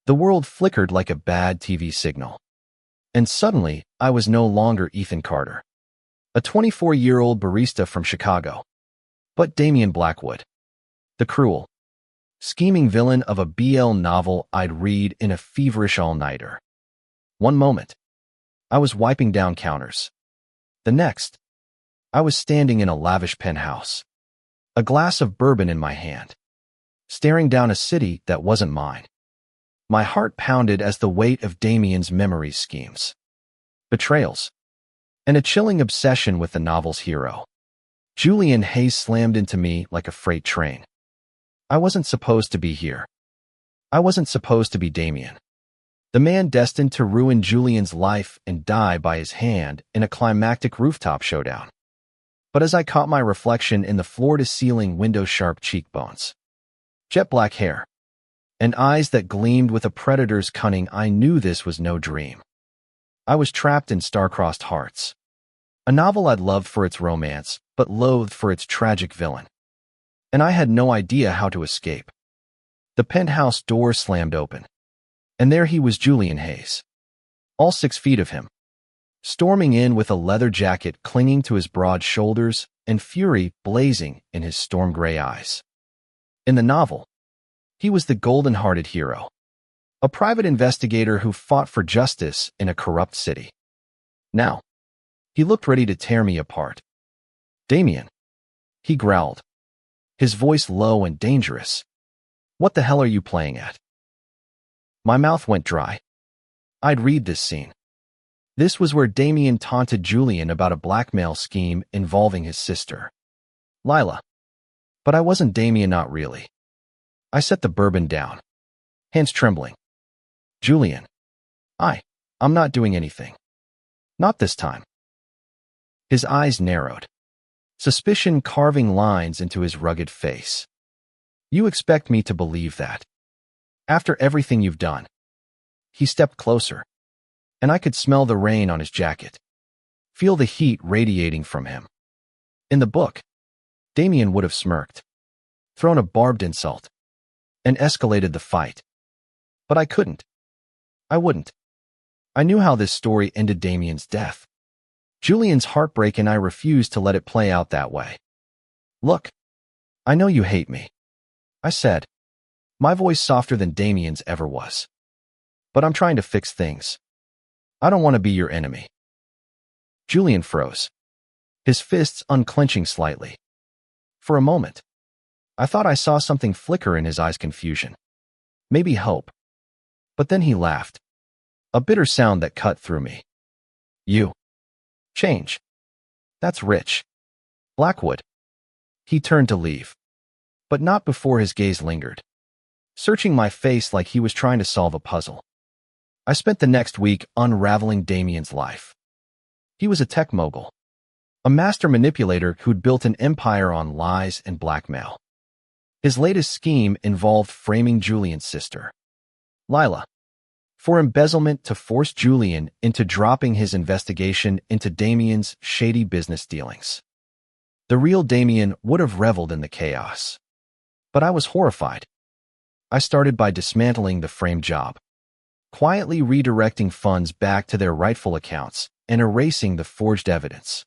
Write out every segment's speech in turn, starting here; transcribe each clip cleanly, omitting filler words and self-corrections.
The world flickered like a bad TV signal. And suddenly, I was no longer Ethan Carter, a 24-year-old barista from Chicago, but Damian Blackwood, the cruel, scheming villain of a BL novel I'd read in a feverish all-nighter. One moment, I was wiping down counters. The next, I was standing in a lavish penthouse, a glass of bourbon in my hand, staring down a city that wasn't mine. My heart pounded as the weight of Damian's memories, schemes, betrayals, and a chilling obsession with the novel's hero, Julian Hayes, slammed into me like a freight train. I wasn't supposed to be here. I wasn't supposed to be Damian, the man destined to ruin Julian's life and die by his hand in a climactic rooftop showdown. But as I caught my reflection in the floor-to-ceiling window-sharp cheekbones, jet black hair, and eyes that gleamed with a predator's cunning, I knew this was no dream. I was trapped in Star-Crossed Hearts, a novel I'd loved for its romance, but loathed for its tragic villain. And I had no idea how to escape. The penthouse door slammed open, and there he was, Julian Hayes, all 6 feet of him, storming in with a leather jacket clinging to his broad shoulders and fury blazing in his storm-gray eyes. In the novel, he was the golden-hearted hero, a private investigator who fought for justice in a corrupt city. Now, he looked ready to tear me apart. Damian, he growled, his voice low and dangerous. What the hell are you playing at? My mouth went dry. I'd read this scene. This was where Damian taunted Julian about a blackmail scheme involving his sister, Lila. But I wasn't Damian, not really. I set the bourbon down, hands trembling. Julian, I'm not doing anything. Not this time. His eyes narrowed, suspicion carving lines into his rugged face. You expect me to believe that? After everything you've done? He stepped closer, and I could smell the rain on his jacket, feel the heat radiating from him. In the book, Damian would have smirked, thrown a barbed insult, and escalated the fight. But I couldn't. I wouldn't. I knew how this story ended: Damian's death, Julian's heartbreak, and I refused to let it play out that way. Look, I know you hate me, I said, my voice softer than Damian's ever was. But I'm trying to fix things. I don't want to be your enemy. Julian froze, his fists unclenching slightly. For a moment, I thought I saw something flicker in his eyes: confusion, maybe hope. But then he laughed, a bitter sound that cut through me. You change. That's rich. Blackwood. He turned to leave, but not before his gaze lingered, searching my face like he was trying to solve a puzzle. I spent the next week unraveling Damian's life. He was a tech mogul, a master manipulator who'd built an empire on lies and blackmail. His latest scheme involved framing Julian's sister, Lila, for embezzlement to force Julian into dropping his investigation into Damian's shady business dealings. The real Damian would have reveled in the chaos. But I was horrified. I started by dismantling the frame job, quietly redirecting funds back to their rightful accounts and erasing the forged evidence.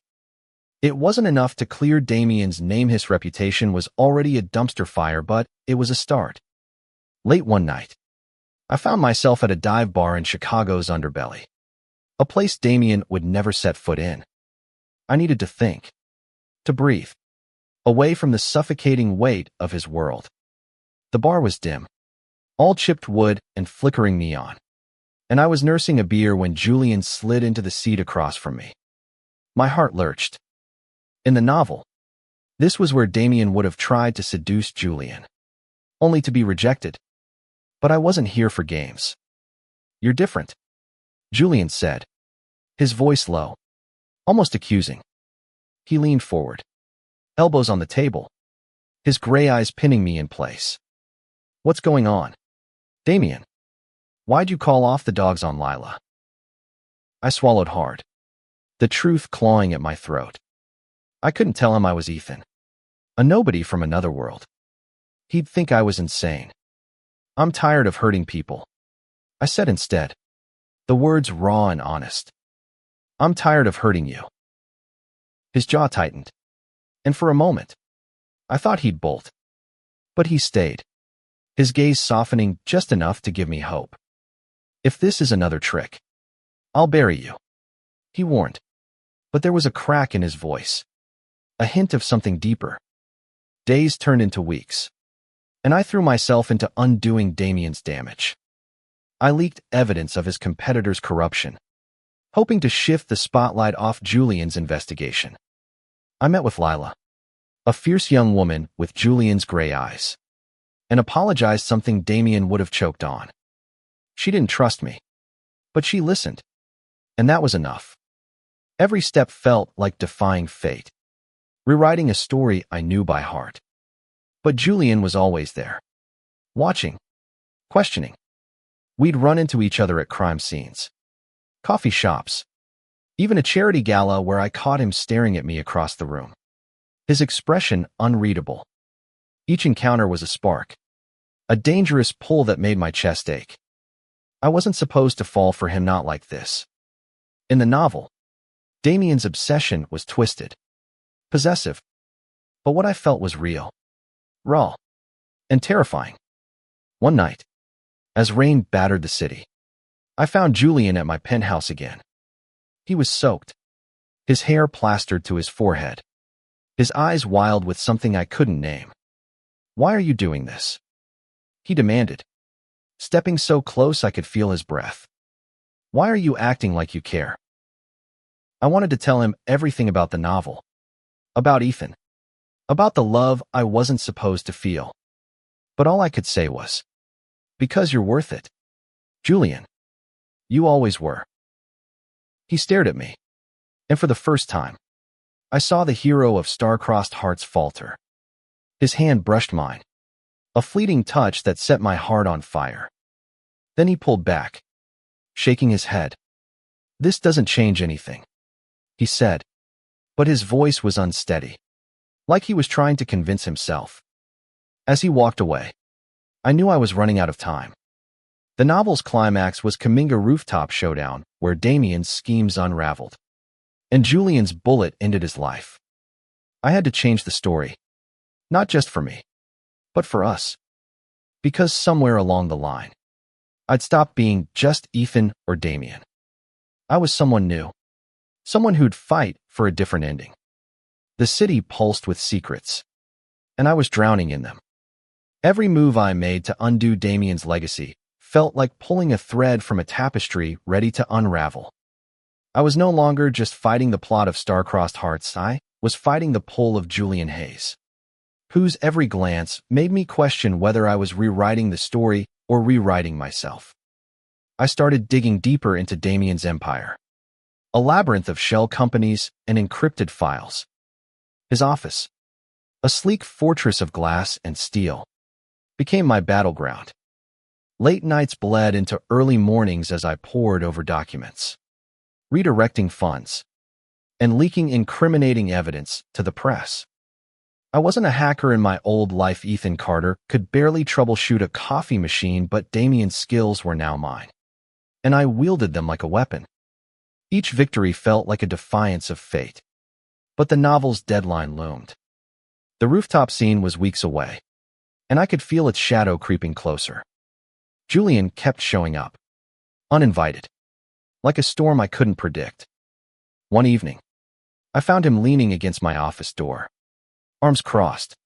It wasn't enough to clear Damian's name. His reputation was already a dumpster fire, but it was a start. Late one night, I found myself at a dive bar in Chicago's underbelly, a place Damian would never set foot in. I needed to think, to breathe, away from the suffocating weight of his world. The bar was dim, all chipped wood and flickering neon, and I was nursing a beer when Julian slid into the seat across from me. My heart lurched. In the novel, this was where Damian would have tried to seduce Julian, only to be rejected. But I wasn't here for games. You're different, Julian said, his voice low, almost accusing. He leaned forward, elbows on the table, his gray eyes pinning me in place. What's going on? Damian, why'd you call off the dogs on Lila? I swallowed hard, the truth clawing at my throat. I couldn't tell him I was Ethan, a nobody from another world. He'd think I was insane. I'm tired of hurting people, I said instead, the words raw and honest. I'm tired of hurting you. His jaw tightened, and for a moment, I thought he'd bolt. But he stayed, his gaze softening just enough to give me hope. If this is another trick, I'll bury you, he warned. But there was a crack in his voice, a hint of something deeper. Days turned into weeks, and I threw myself into undoing Damien's damage. I leaked evidence of his competitor's corruption, hoping to shift the spotlight off Julian's investigation. I met with Lila, a fierce young woman with Julian's gray eyes, and apologized something Damien would have choked on. She didn't trust me, but she listened, and that was enough. Every step felt like defying fate, rewriting a story I knew by heart. But Julian was always there, watching, questioning. We'd run into each other at crime scenes, coffee shops, even a charity gala where I caught him staring at me across the room, his expression unreadable. Each encounter was a spark, a dangerous pull that made my chest ache. I wasn't supposed to fall for him, not like this. In the novel, Damien's obsession was twisted, possessive, but what I felt was real, raw, and terrifying. One night, as rain battered the city, I found Julian at my penthouse again. He was soaked, his hair plastered to his forehead, his eyes wild with something I couldn't name. "Why are you doing this?" he demanded, stepping so close I could feel his breath. "Why are you acting like you care?" I wanted to tell him everything about the novel, about Ethan, about the love I wasn't supposed to feel. But all I could say was, "Because you're worth it, Julian. You always were." He stared at me, and for the first time, I saw the hero of star-crossed hearts falter. His hand brushed mine, a fleeting touch that set my heart on fire. Then he pulled back, shaking his head. "This doesn't change anything," he said, but his voice was unsteady, like he was trying to convince himself. As he walked away, I knew I was running out of time. The novel's climax was Kaminga Rooftop Showdown, where Damien's schemes unraveled, and Julian's bullet ended his life. I had to change the story, not just for me, but for us. Because somewhere along the line, I'd stopped being just Ethan or Damien. I was someone new, someone who'd fight for a different ending. The city pulsed with secrets, and I was drowning in them. Every move I made to undo Damien's legacy felt like pulling a thread from a tapestry ready to unravel. I was no longer just fighting the plot of Star-Crossed Hearts, I was fighting the pull of Julian Hayes, whose every glance made me question whether I was rewriting the story or rewriting myself. I started digging deeper into Damien's empire, a labyrinth of shell companies and encrypted files. His office, a sleek fortress of glass and steel, became my battleground. Late nights bled into early mornings as I pored over documents, redirecting funds, and leaking incriminating evidence to the press. I wasn't a hacker in my old life. Ethan Carter could barely troubleshoot a coffee machine, but Damien's skills were now mine, and I wielded them like a weapon. Each victory felt like a defiance of fate, but the novel's deadline loomed. The rooftop scene was weeks away, and I could feel its shadow creeping closer. Julian kept showing up, uninvited, like a storm I couldn't predict. One evening, I found him leaning against my office door, arms crossed,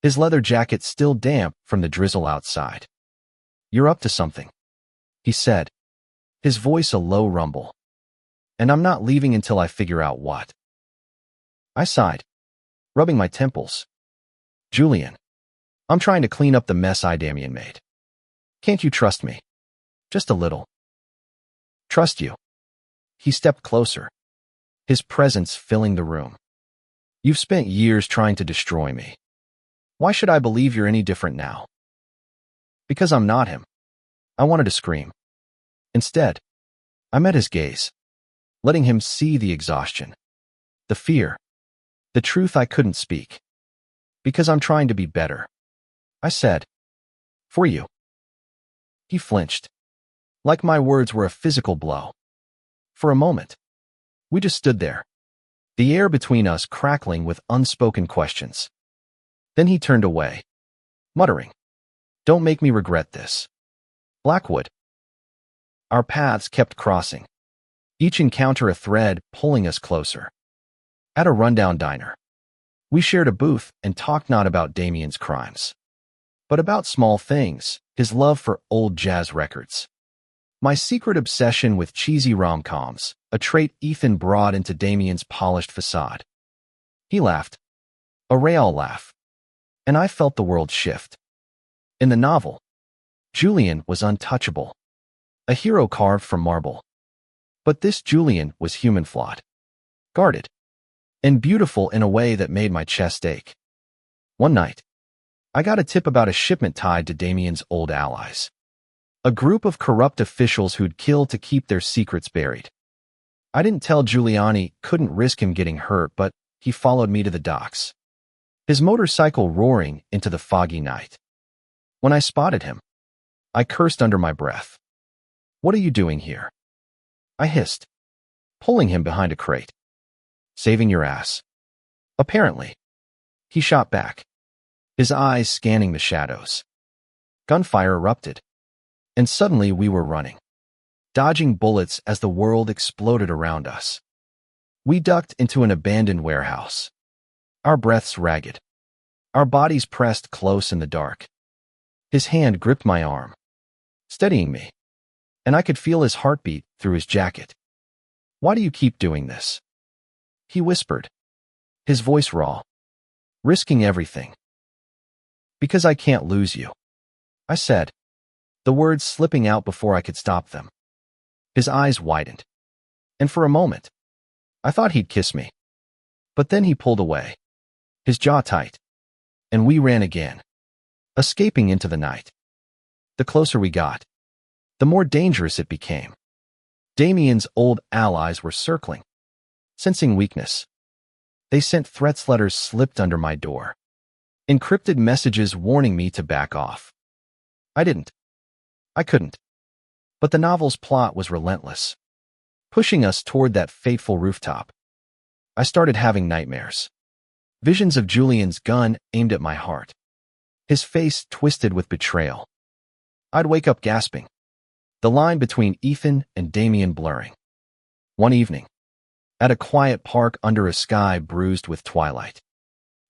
his leather jacket still damp from the drizzle outside. "You're up to something," he said, his voice a low rumble. "And I'm not leaving until I figure out what." I sighed, rubbing my temples. "Julian, I'm trying to clean up the mess Damien made. Can't you trust me? Just a little." "Trust you?" He stepped closer, his presence filling the room. "You've spent years trying to destroy me. Why should I believe you're any different now?" "Because I'm not him." I wanted to scream. Instead, I met his gaze, letting him see the exhaustion, the fear, the truth I couldn't speak. "Because I'm trying to be better," I said. "For you." He flinched, like my words were a physical blow. For a moment, we just stood there, the air between us crackling with unspoken questions. Then he turned away, muttering, "Don't make me regret this." Blackwood. Our paths kept crossing, each encounter a thread pulling us closer. At a rundown diner, we shared a booth and talked not about Damien's crimes, but about small things, his love for old jazz records, my secret obsession with cheesy rom-coms, a trait Ethan brought into Damien's polished facade. He laughed, a real laugh, and I felt the world shift. In the novel, Julian was untouchable, a hero carved from marble. But this Julian was human-flawed, guarded, and beautiful in a way that made my chest ache. One night, I got a tip about a shipment tied to Damien's old allies, a group of corrupt officials who'd kill to keep their secrets buried. I didn't tell Giuliani, couldn't risk him getting hurt, but he followed me to the docks, his motorcycle roaring into the foggy night. When I spotted him, I cursed under my breath. "What are you doing here?" I hissed, pulling him behind a crate. "Saving your ass." Apparently, he shot back, his eyes scanning the shadows. Gunfire erupted, and suddenly we were running, dodging bullets as the world exploded around us. We ducked into an abandoned warehouse, our breaths ragged, our bodies pressed close in the dark. His hand gripped my arm, steadying me, and I could feel his heartbeat through his jacket. "Why do you keep doing this?" he whispered, his voice raw. "Risking everything." "Because I can't lose you," I said, the words slipping out before I could stop them. His eyes widened, and for a moment, I thought he'd kiss me. But then he pulled away, his jaw tight, and we ran again, escaping into the night. The closer we got, the more dangerous it became. Damien's old allies were circling, sensing weakness. They sent threats letters slipped under my door, encrypted messages warning me to back off. I didn't. I couldn't. But the novel's plot was relentless, pushing us toward that fateful rooftop. I started having nightmares. Visions of Julian's gun aimed at my heart, his face twisted with betrayal. I'd wake up gasping, the line between Ethan and Damien blurring. One evening, at a quiet park under a sky bruised with twilight,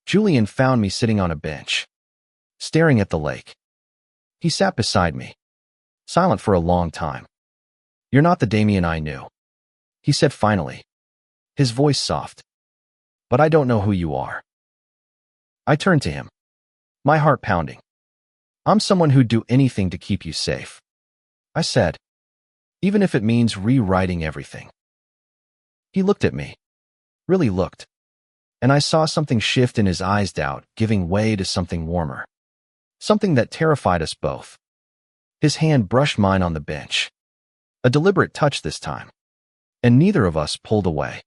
Julian found me sitting on a bench, staring at the lake. He sat beside me, silent for a long time. "You're not the Damien I knew," he said finally, his voice soft. "But I don't know who you are." I turned to him, my heart pounding. "I'm someone who'd do anything to keep you safe," I said, "even if it means rewriting everything." He looked at me, really looked, and I saw something shift in his eyes, doubt giving way to something warmer, something that terrified us both. His hand brushed mine on the bench, a deliberate touch this time, and neither of us pulled away.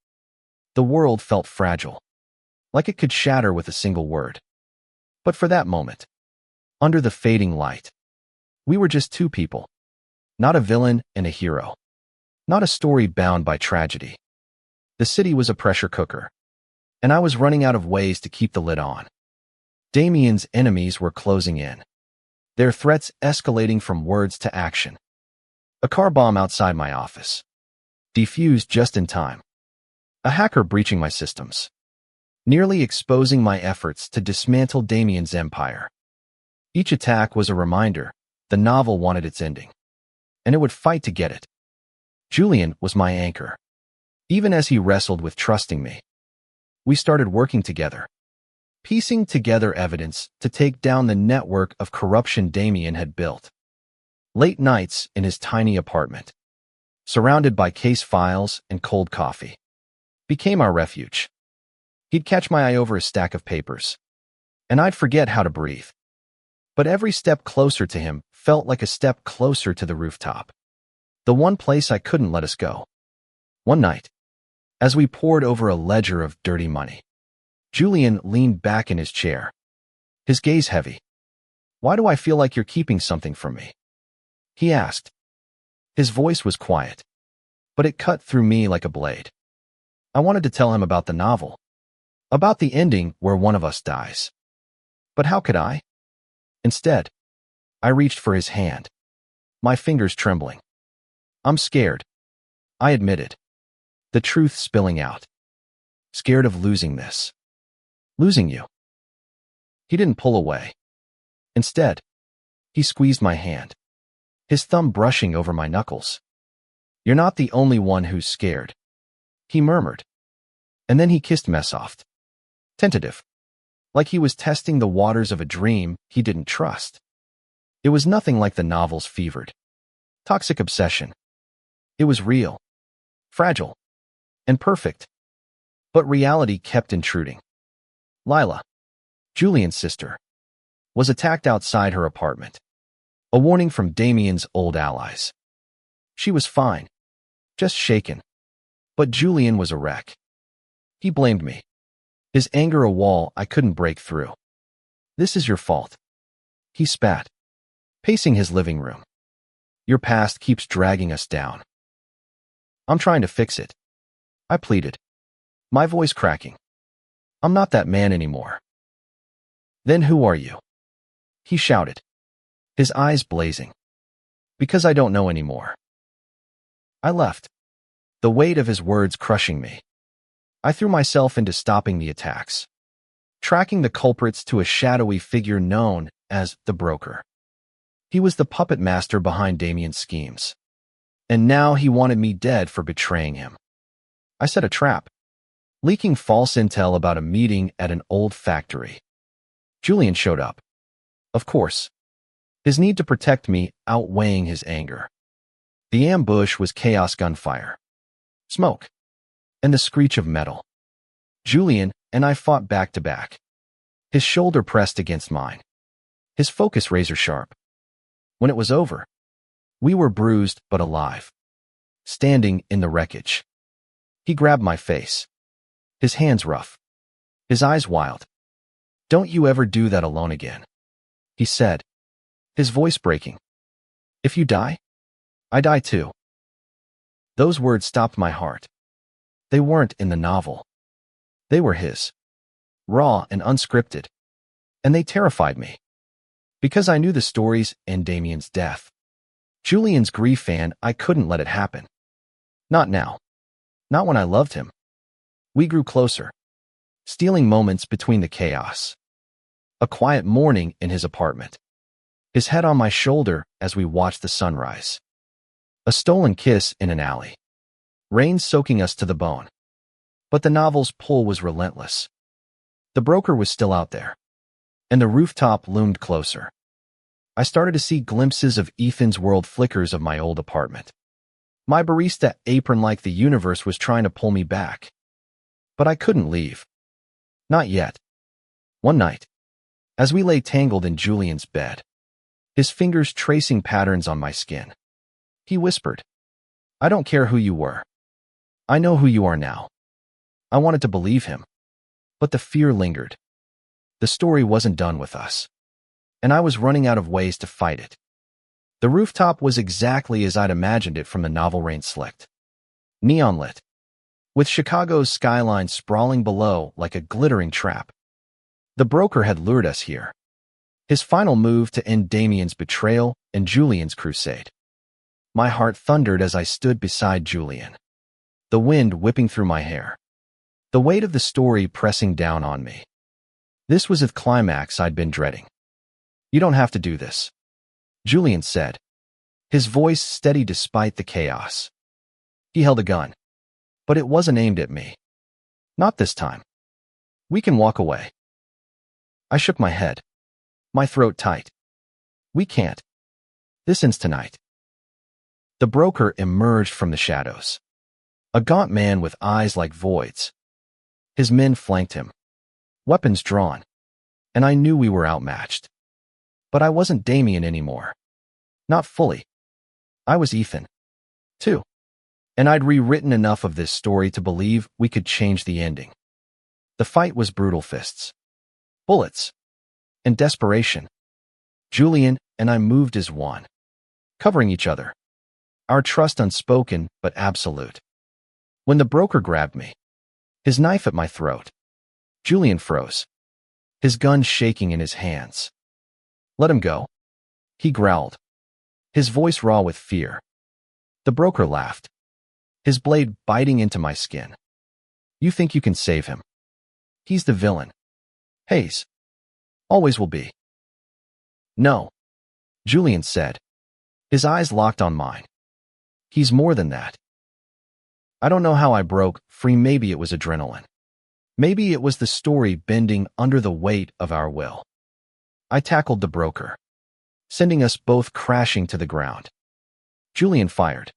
The world felt fragile, like it could shatter with a single word. But for that moment, under the fading light, we were just two people, not a villain and a hero, not a story bound by tragedy. The city was a pressure cooker, and I was running out of ways to keep the lid on. Damien's enemies were closing in, their threats escalating from words to action. A car bomb outside my office, defused just in time. A hacker breaching my systems, nearly exposing my efforts to dismantle Damien's empire. Each attack was a reminder the novel wanted its ending, and it would fight to get it. Julian was my anchor, even as he wrestled with trusting me. We started working together, piecing together evidence to take down the network of corruption Damien had built. Late nights in his tiny apartment, surrounded by case files and cold coffee, became our refuge. He'd catch my eye over a stack of papers, and I'd forget how to breathe. But every step closer to him felt like a step closer to the rooftop, the one place I couldn't let us go. One night, as we pored over a ledger of dirty money, Julian leaned back in his chair, his gaze heavy. "Why do I feel like you're keeping something from me?" he asked. His voice was quiet, but it cut through me like a blade. I wanted to tell him about the novel, about the ending where one of us dies. But how could I? Instead, I reached for his hand, my fingers trembling. I'm scared, I admitted, the truth spilling out. Scared of losing this. Losing you. He didn't pull away. Instead, he squeezed my hand, his thumb brushing over my knuckles. You're not the only one who's scared, he murmured. And then he kissed me soft, tentative, like he was testing the waters of a dream he didn't trust. It was nothing like the novel's fevered, toxic obsession. It was real, fragile, and perfect. But reality kept intruding. Lila, Julian's sister, was attacked outside her apartment. A warning from Damien's old allies. She was fine, just shaken. But Julian was a wreck. He blamed me, his anger a wall I couldn't break through. This is your fault, he spat, pacing his living room. Your past keeps dragging us down. I'm trying to fix it, I pleaded, my voice cracking. I'm not that man anymore. Then who are you? He shouted, his eyes blazing. Because I don't know anymore. I left, the weight of his words crushing me. I threw myself into stopping the attacks, tracking the culprits to a shadowy figure known as the broker. He was the puppet master behind Damien's schemes. And now he wanted me dead for betraying him. I set a trap, leaking false intel about a meeting at an old factory. Julian showed up. Of course, his need to protect me outweighing his anger. The ambush was chaos gunfire, smoke, and the screech of metal. Julian and I fought back to back, his shoulder pressed against mine, his focus razor sharp. When it was over, we were bruised but alive, standing in the wreckage. He grabbed my face, his hands rough, his eyes wild. Don't you ever do that alone again, he said, his voice breaking. If you die, I die too. Those words stopped my heart. They weren't in the novel. They were his, raw and unscripted, and they terrified me. Because I knew the stories and Damien's death. Julian's grief, and I couldn't let it happen. Not now. Not when I loved him. We grew closer, stealing moments between the chaos. A quiet morning in his apartment, his head on my shoulder as we watched the sunrise. A stolen kiss in an alley, rain soaking us to the bone. But the novel's pull was relentless. The broker was still out there, and the rooftop loomed closer. I started to see glimpses of Ethan's world, flickers of my old apartment. My barista apron, like the universe was trying to pull me back. But I couldn't leave. Not yet. One night, as we lay tangled in Julian's bed, his fingers tracing patterns on my skin, he whispered, I don't care who you were. I know who you are now. I wanted to believe him, but the fear lingered. The story wasn't done with us, and I was running out of ways to fight it. The rooftop was exactly as I'd imagined it from the novel, rain slicked, neon lit, with Chicago's skyline sprawling below like a glittering trap. The broker had lured us here, his final move to end Damien's betrayal and Julian's crusade. My heart thundered as I stood beside Julian, the wind whipping through my hair, the weight of the story pressing down on me. This was the climax I'd been dreading. You don't have to do this, Julian said, his voice steady despite the chaos. He held a gun, but it wasn't aimed at me. Not this time. We can walk away. I shook my head, my throat tight. We can't. This ends tonight. The broker emerged from the shadows, a gaunt man with eyes like voids. His men flanked him, weapons drawn, and I knew we were outmatched. But I wasn't Damien anymore. Not fully. I was Ethan, too. And I'd rewritten enough of this story to believe we could change the ending. The fight was brutal, fists, bullets, and desperation. Julian and I moved as one, covering each other, Our trust unspoken but absolute. When the broker grabbed me, his knife at my throat, Julian froze, his gun shaking in his hands. "Let him go," he growled, his voice raw with fear. The broker laughed, his blade biting into my skin. "You think you can save him? He's the villain. Hayes. Always will be." "No," Julian said, his eyes locked on mine. "He's more than that." I don't know how I broke free. Maybe it was adrenaline. Maybe it was the story bending under the weight of our will. I tackled the broker, sending us both crashing to the ground. Julian fired,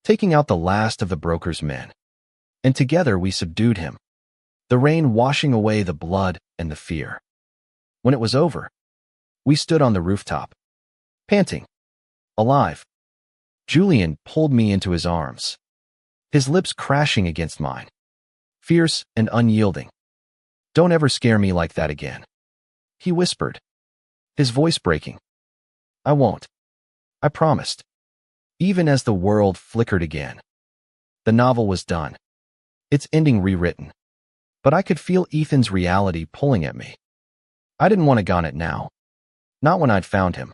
taking out the last of the broker's men, and together we subdued him, the rain washing away the blood and the fear. When it was over, we stood on the rooftop, panting, alive. Julian pulled me into his arms, his lips crashing against mine, fierce and unyielding. "Don't ever scare me like that again," he whispered, his voice breaking. "I won't. I promised." Even as the world flickered again, the novel was done, its ending rewritten. But I could feel Ethan's reality pulling at me. I didn't want to gone it now. Not when I'd found him.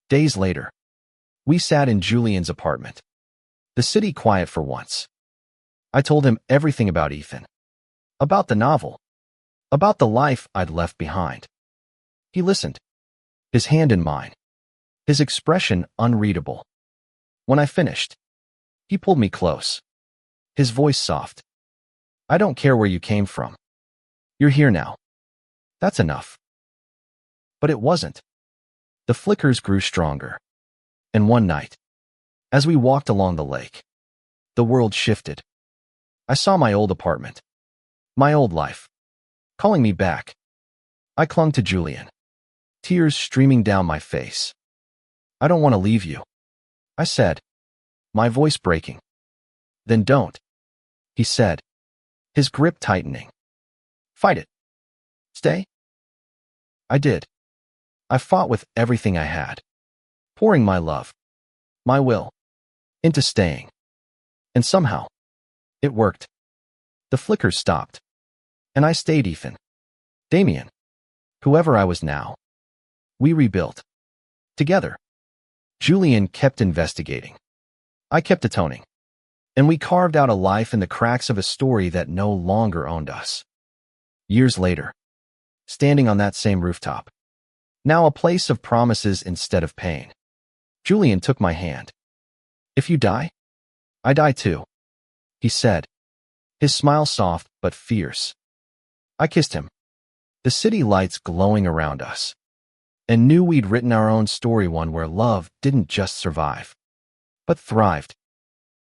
Days later, we sat in Julian's apartment, the city quiet for once. I told him everything about Ethan, about the novel, about the life I'd left behind. He listened, his hand in mine, his expression unreadable. When I finished, he pulled me close, his voice soft. "I don't care where you came from. You're here now. That's enough." But it wasn't. The flickers grew stronger. And one night, as we walked along the lake, the world shifted. I saw my old apartment, my old life, calling me back. I clung to Julian, tears streaming down my face. "I don't want to leave you," I said, my voice breaking. "Then don't," he said, his grip tightening. "Fight it. Stay." I did. I fought with everything I had, pouring my love, my will, into staying. And somehow, it worked. The flickers stopped. And I stayed. Ethan, Damien, whoever I was now. We rebuilt. Together. Julian kept investigating. I kept atoning. And we carved out a life in the cracks of a story that no longer owned us. Years later, standing on that same rooftop, now a place of promises instead of pain, Julian took my hand. "If you die, I die too," he said, his smile soft but fierce. I kissed him, the city lights glowing around us, and knew we'd written our own story, one where love didn't just survive, but thrived.